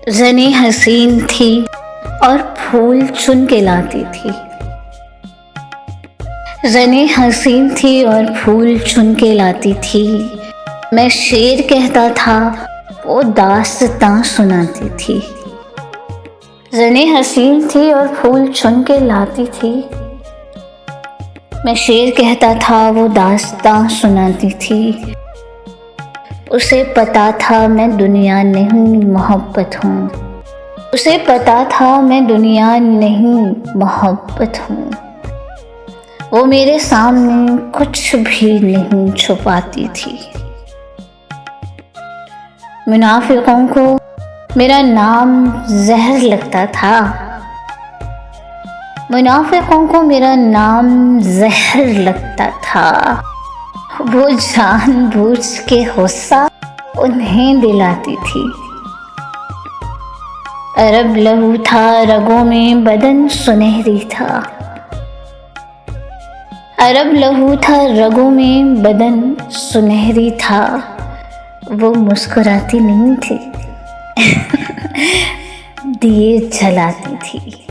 ज़ने हसीन थी और फूल चुन के लाती थी। ज़ने हसीन थी और फूल चुन के लाती थी। मैं शेर कहता था, वो दास्तां सुनाती थी। ज़ने हसीन थी और फूल चुन के लाती थी। मैं शेर कहता था, वो दास्तां सुनाती थी। उसे पता था मैं दुनिया नहीं मोहब्बत हूँ। उसे पता था मैं दुनिया नहीं मोहब्बत हूँ। वो मेरे सामने कुछ भी नहीं छुपाती थी। मुनाफिकों को मेरा नाम जहर लगता था। मुनाफिकों को मेरा नाम जहर लगता था। वो जानबूझ के गुस्सा उन्हें दिलाती थी। अरब लहू था रगों में, बदन सुनहरी था। अरब लहू था रगों में, बदन सुनहरी था। वो मुस्कुराती नहीं थी दिए जलाती थी।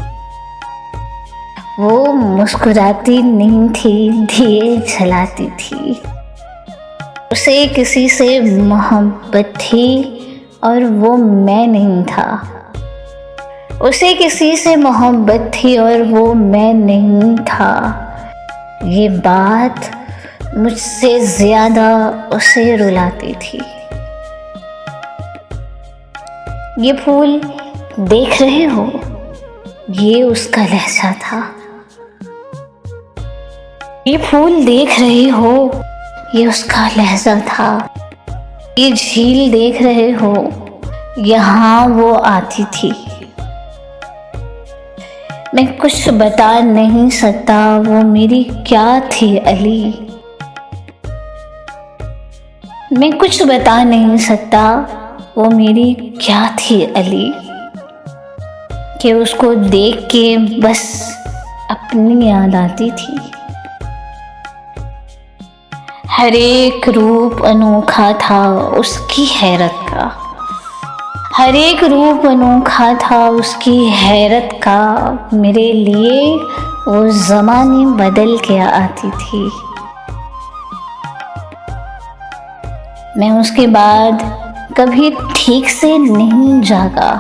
वो मुस्कुराती नहीं थी, दिए जलाती थी। उसे किसी से मोहब्बत थी और वो मैं नहीं था। उसे किसी से मोहब्बत थी और वो मैं नहीं था। ये बात मुझसे ज़्यादा उसे रुलाती थी। ये फूल देख रहे हो, ये उसका लहजा था। ये फूल देख रहे हो, ये उसका लहजा था। ये झील देख रहे हो, यहाँ वो आती थी। मैं कुछ बता नहीं सकता वो मेरी क्या थी अली। मैं कुछ बता नहीं सकता वो मेरी क्या थी अली, कि उसको देख के बस अपनी याद आती थी। हर एक रूप अनोखा था उसकी हैरत का। हर एक रूप अनोखा था उसकी हैरत का। मेरे लिए वो ज़माने बदल के आती थी। मैं उसके बाद कभी ठीक से नहीं जागा।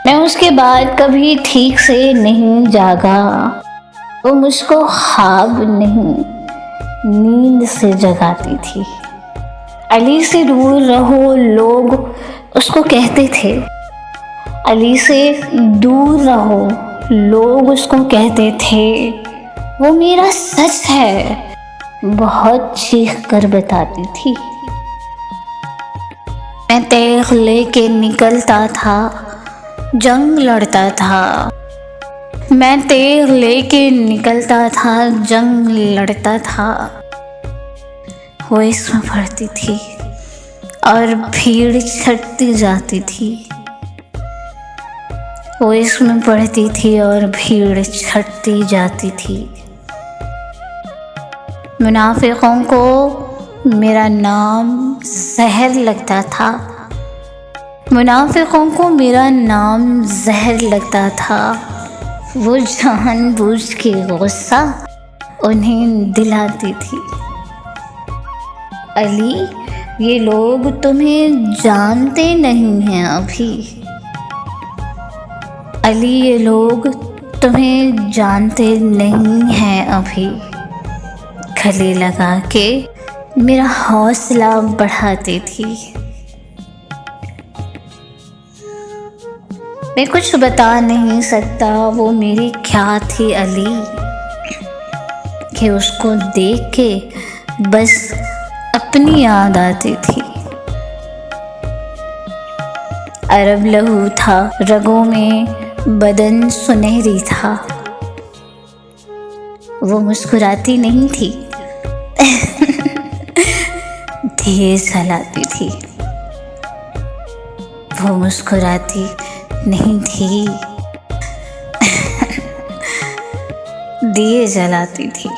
मैं उसके बाद कभी ठीक से नहीं जागा। वो मुझको ख्वाब नहीं, नींद से जगाती थी। अली से दूर रहो, लोग उसको कहते थे। अली से दूर रहो, लोग उसको कहते थे। वो मेरा सच है, बहुत चीख कर बताती थी। मैं तेग लेके निकलता था, जंग लड़ता था। मैं तेग लेके निकलता था, जंग लड़ता था। वो इसमें पड़ती थी और भीड़ छटती जाती थी। वो इसमें पड़ती थी और भीड़ छटती जाती थी। मुनाफिकों को मेरा नाम जहर लगता था। मुनाफिकों को मेरा नाम जहर लगता था। वो जानबूझ के गुस्सा उन्हें दिलाती थी। अली, ये लोग तुम्हें जानते नहीं हैं अभी। अली, ये लोग तुम्हें जानते नहीं हैं अभी। गले लगा के मेरा हौसला बढ़ाती थी। मैं कुछ बता नहीं सकता वो मेरी क्या थी अली, कि उसको देख के बस अपनी याद आती थी। अरब लहू था रगों में, बदन सुनहरी था। वो मुस्कुराती नहीं थी दिए जलाती थी। वो मुस्कुराती नहीं थी दिए जलाती थी।